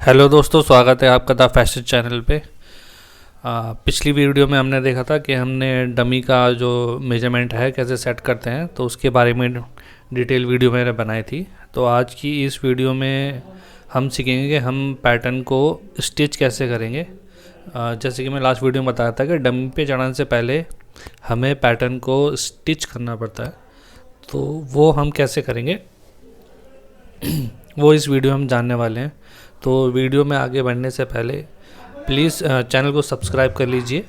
Hello दोस्तों, स्वागत है आपका द फैशन चैनल पे। पिछली वीडियो में हमने देखा था कि हमने डमी का जो मेजरमेंट है कैसे सेट करते हैं, तो उसके बारे में डिटेल वीडियो मैंने बनाई थी। तो आज की इस वीडियो में हम सीखेंगे कि हम पैटर्न को स्टिच कैसे करेंगे। जैसे कि मैं लास्ट वीडियो में बताया था कि डमी पे चढ़ाने से पहले हमें पैटर्न को स्टिच करना पड़ता है, तो वो हम कैसे करेंगे वो इस वीडियो में हम जानने वाले हैं। तो वीडियो में आगे बढ़ने से पहले प्लीज़ चैनल को सब्सक्राइब कर लीजिए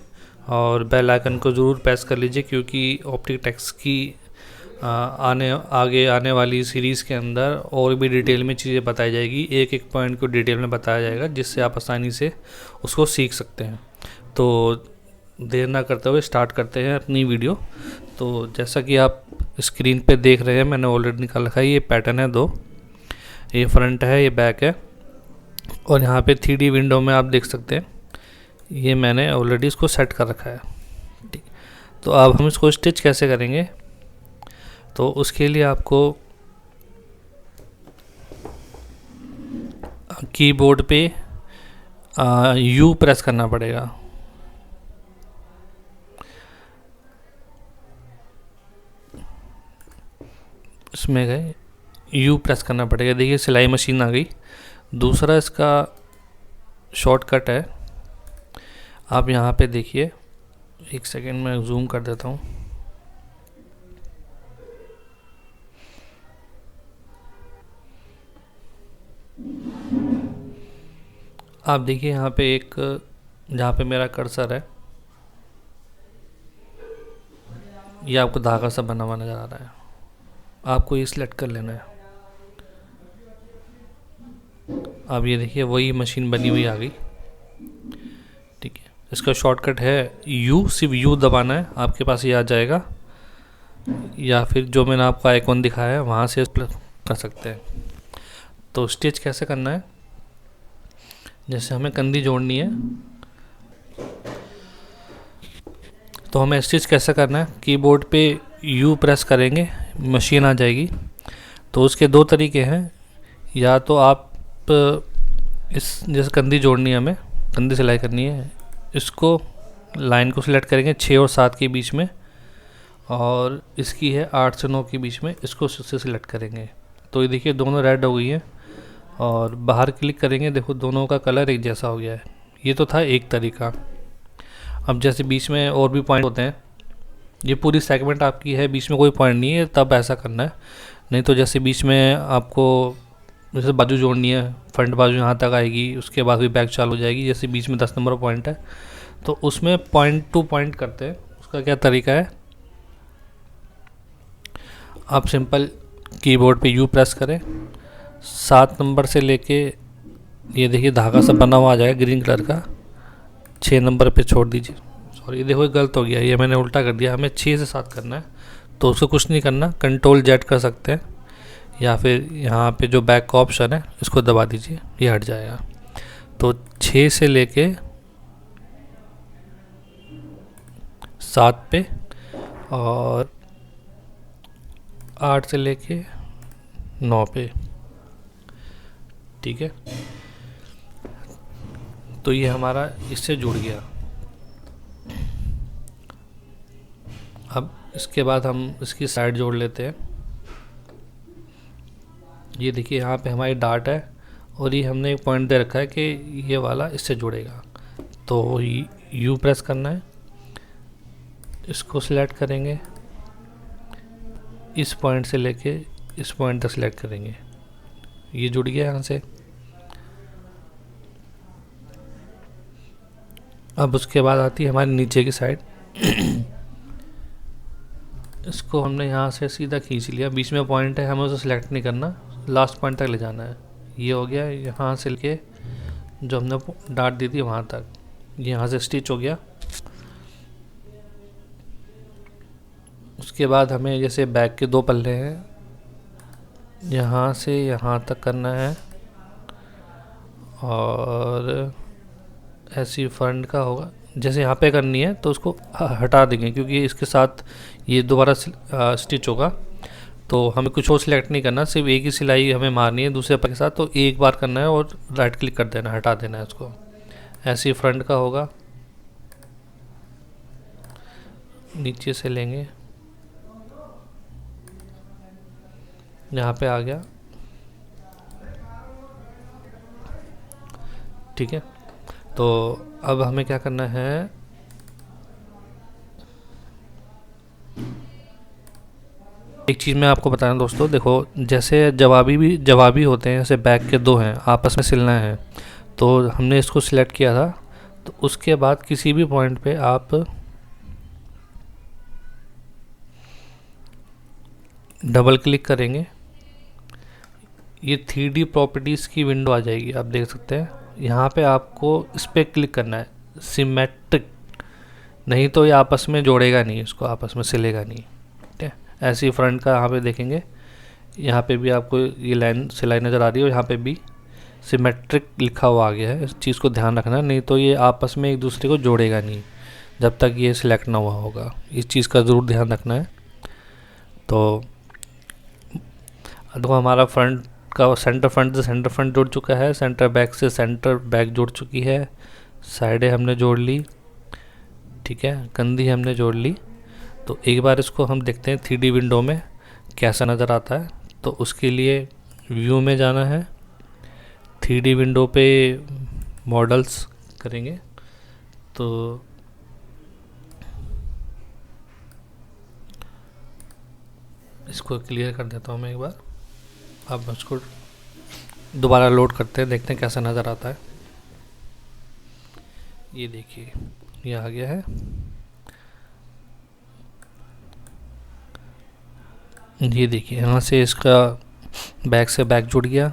और बेल आइकन को ज़रूर प्रेस कर लीजिए, क्योंकि ऑप्टिक की आगे आने वाली सीरीज़ के अंदर और भी डिटेल में चीज़ें बताई जाएगी। एक एक पॉइंट को डिटेल में बताया जाएगा, जिससे आप आसानी से उसको सीख सकते हैं। तो देर ना करते हुए स्टार्ट करते हैं अपनी वीडियो। तो जैसा कि आप स्क्रीन पे देख रहे हैं, मैंने ऑलरेडी निकाल रखा है। ये पैटर्न है दो, ये फ्रंट है, ये बैक है, और यहाँ पे 3D विंडो में आप देख सकते हैं ये मैंने ऑलरेडी इसको सेट कर रखा है। ठीक, तो अब हम इसको स्टिच कैसे करेंगे, तो उसके लिए आपको कीबोर्ड पे U प्रेस करना पड़ेगा। इसमें गए U प्रेस करना पड़ेगा। देखिए सिलाई मशीन आ गई। दूसरा इसका शॉर्टकट है, आप यहाँ पे देखिए, एक सेकेंड में जूम कर देता हूँ। आप देखिए यहाँ पे एक, जहाँ पे मेरा कर्सर है, ये आपको धागा सा बना हुआ नज़र आ रहा है। आपको ये सिलेक्ट कर लेना है। अब ये देखिए वही मशीन बनी हुई आ गई। ठीक है, इसका शॉर्टकट है U, सिर्फ U दबाना है, आपके पास ये आ जाएगा, या फिर जो मैंने आपको आइकॉन दिखाया है वहाँ से कर सकते हैं। तो स्टिच कैसे करना है, जैसे हमें कंधी जोड़नी है, तो हमें स्टिच कैसे करना है, कीबोर्ड पे U प्रेस करेंगे, मशीन आ जाएगी। तो उसके दो तरीके हैं, या तो आप इस, जैसे कंधी जोड़नी है, हमें कंधी सिलाई करनी है, इसको लाइन को सिलेक्ट करेंगे 6 और 7 के बीच में, और इसकी है 8 से 9 के बीच में, इसको से सिलेक्ट करेंगे। तो ये देखिए दोनों रेड हो गई हैं, और बाहर क्लिक करेंगे, देखो दोनों का कलर एक जैसा हो गया है। ये तो था एक तरीका। अब जैसे बीच में और भी पॉइंट होते हैं, ये पूरी सेगमेंट आपकी है, बीच में कोई पॉइंट नहीं है, तब ऐसा करना है। नहीं तो जैसे बीच में आपको जैसे बाजू जोड़नी है, फ्रंट बाजू यहाँ तक आएगी, उसके बाद भी बैक चालू हो जाएगी, जैसे बीच में 10 नंबर पॉइंट है, तो उसमें पॉइंट टू पॉइंट करते हैं। उसका क्या तरीका है, आप सिंपल कीबोर्ड पे U प्रेस करें, 7 नंबर से लेके, ये देखिए धागा सा बना हुआ आ जाएगा ग्रीन कलर का, 6 नंबर पे छोड़ दीजिए। सॉरी, ये देखो गलत हो गया, ये मैंने उल्टा कर दिया, हमें 6 से 7 करना है। तो उसको कुछ नहीं करना, कंट्रोल Z कर सकते हैं, या फिर यहाँ पे जो बैक का ऑप्शन है इसको दबा दीजिए, ये हट जाएगा। तो 6 से लेके 7 पे, और 8 से लेके 9 पे। ठीक है, तो ये हमारा इससे जुड़ गया। अब इसके बाद हम इसकी साइड जोड़ लेते हैं। ये देखिए यहाँ पे हमारी डार्ट है, और ये हमने एक पॉइंट दे रखा है कि ये वाला इससे जुड़ेगा। तो U प्रेस करना है, इसको सिलेक्ट करेंगे, इस पॉइंट से लेके इस पॉइंट तक सिलेक्ट करेंगे, ये जुड़ गया यहाँ से। अब उसके बाद आती है हमारी नीचे की साइड। इसको हमने यहाँ से सीधा खींच लिया, बीच में पॉइंट है, हमें उसे सिलेक्ट नहीं करना, लास्ट पॉइंट तक ले जाना है। ये हो गया, यहाँ से लेके जो हमने डाट दी थी वहाँ तक, ये यहाँ से स्टिच हो गया। उसके बाद हमें जैसे बैक के 2 पल्ले हैं, यहाँ से यहाँ तक करना है, और ऐसी फ्रंट का होगा, जैसे यहाँ पे करनी है तो उसको हटा देंगे, क्योंकि इसके साथ ये दोबारा स्टिच होगा। तो हमें कुछ और सिलेक्ट नहीं करना, सिर्फ एक ही सिलाई हमें मारनी है दूसरे पर के साथ। तो एक बार करना है और राइट क्लिक कर देना, हटा देना है उसको। ऐसे ही फ्रंट का होगा, नीचे से लेंगे, यहाँ पे आ गया, ठीक है। तो अब हमें क्या करना है, एक चीज़ मैं आपको बताना दोस्तों, देखो जैसे जवाबी होते हैं, जैसे बैक के दो हैं, आपस में सिलना है, तो हमने इसको सिलेक्ट किया था। तो उसके बाद किसी भी पॉइंट पे आप डबल क्लिक करेंगे, ये 3D प्रॉपर्टीज़ की विंडो आ जाएगी, आप देख सकते हैं। यहाँ पे आपको इस पर क्लिक करना है, सिमेट्रिक, नहीं तो ये आपस में जोड़ेगा नहीं, इसको आपस में सिलेगा नहीं, ठीक है। ऐसे ही फ्रंट का यहाँ पे देखेंगे, यहाँ पे भी आपको ये लाइन सिलाई नज़र आ रही है, और यहाँ पे भी सिमेट्रिक लिखा हुआ आ गया है। इस चीज़ को ध्यान रखना, नहीं तो ये आपस में एक दूसरे को जोड़ेगा नहीं जब तक ये सिलेक्ट ना हुआ होगा। इस चीज़ का ज़रूर ध्यान रखना है। तो देखो हमारा फ्रंट का सेंटर फ्रंट जुड़ चुका है, सेंटर बैक से सेंटर बैक जुड़ चुकी है, साइडें हमने जोड़ ली, ठीक है, कंधी हमने जोड़ ली। तो एक बार इसको हम देखते हैं 3D विंडो में कैसा नज़र आता है। तो उसके लिए व्यू में जाना है, 3D विंडो पे मॉडल्स करेंगे। तो इसको क्लियर कर देता हूँ मैं एक बार। अब उसको दोबारा लोड करते हैं, देखते हैं कैसा नज़र आता है। ये देखिए, ये आ गया है। ये देखिए, यहाँ से इसका बैक से बैक जुड़ गया,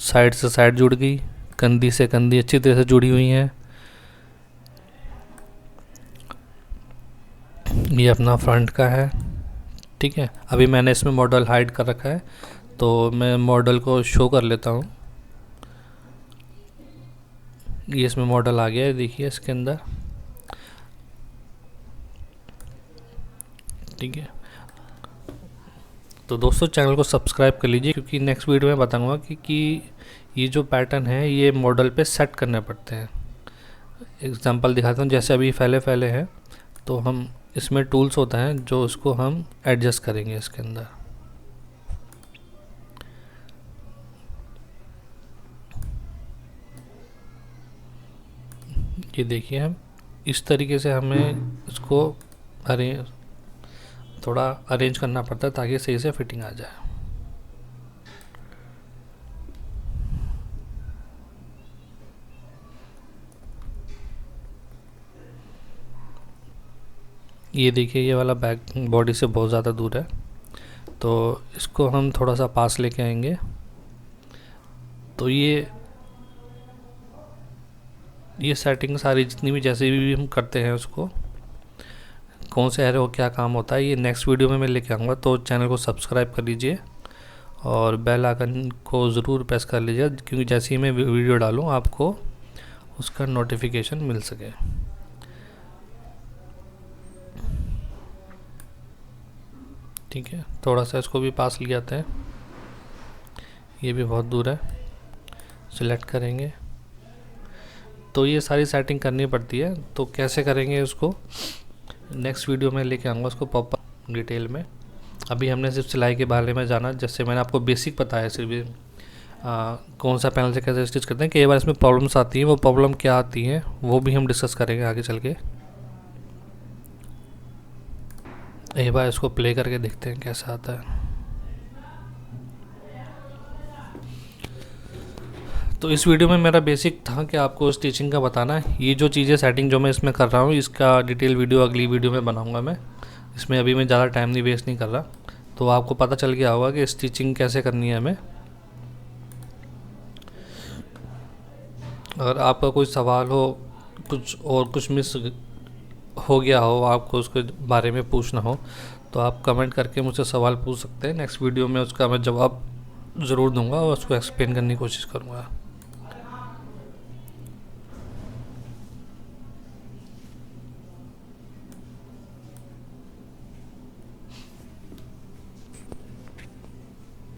साइड से साइड जुड़ गई, कंधी से कंधी अच्छी तरह से जुड़ी हुई है। ये अपना फ्रंट का है, ठीक है। अभी मैंने इसमें मॉडल हाइड कर रखा है, तो मैं मॉडल को शो कर लेता हूँ। ये इसमें मॉडल आ गया है, देखिए इसके अंदर, ठीक है। तो दोस्तों चैनल को सब्सक्राइब कर लीजिए, क्योंकि नेक्स्ट वीडियो में बताऊंगा कि ये जो पैटर्न है ये मॉडल पे सेट करने पड़ते हैं। एग्जांपल दिखाता हूँ, जैसे अभी फैले हैं, तो हम इसमें टूल्स होता है जो उसको हम एडजस्ट करेंगे इसके अंदर। ये देखिए, हम इस तरीके से हमें इसको थोड़ा अरेंज करना पड़ता है ताकि सही से फिटिंग आ जाए। ये देखिए, ये वाला बैक बॉडी से बहुत ज़्यादा दूर है, तो इसको हम थोड़ा सा पास लेके आएंगे। तो ये सेटिंग सारी जितनी भी जैसे भी हम करते हैं, उसको कौन से एरो क्या काम होता है, ये नेक्स्ट वीडियो में मैं लेके आऊँगा। तो चैनल को सब्सक्राइब कर लीजिए और बेल आइकन को ज़रूर प्रेस कर लीजिए, क्योंकि जैसे ही मैं वीडियो डालूँ आपको उसका नोटिफिकेशन मिल सके। ठीक है, थोड़ा सा इसको भी पास ले जाते हैं, ये भी बहुत दूर है। सिलेक्ट करेंगे, तो ये सारी सेटिंग करनी पड़ती है। तो कैसे करेंगे उसको नेक्स्ट वीडियो में लेके आऊँगा उसको प्रॉपर डिटेल में। अभी हमने सिर्फ सिलाई के बारे में जाना, जैसे मैंने आपको बेसिक बताया, सिर्फ कौन सा पैनल से कैसे स्टिच करते हैं। कई बार इसमें प्रॉब्लम्स आती हैं, वो प्रॉब्लम क्या आती हैं वो भी हम डिस्कस करेंगे आगे चल के। एक बार इसको प्ले करके देखते हैं कैसा आता है। तो इस वीडियो में मेरा बेसिक था कि आपको स्टिचिंग का बताना है। ये जो चीज़ें सेटिंग जो मैं इसमें कर रहा हूँ, इसका डिटेल वीडियो अगली वीडियो में बनाऊँगा मैं। इसमें अभी मैं ज़्यादा टाइम नहीं वेस्ट नहीं कर रहा, तो आपको पता चल गया होगा कि स्टिचिंग कैसे करनी है हमें। अगर आपका कोई सवाल हो, कुछ मिस हो गया हो, आपको उसके बारे में पूछना हो, तो आप कमेंट करके मुझसे सवाल पूछ सकते हैं। नेक्स्ट वीडियो में उसका मैं जवाब ज़रूर दूंगा और उसको एक्सप्लेन करने की कोशिश करूँगा।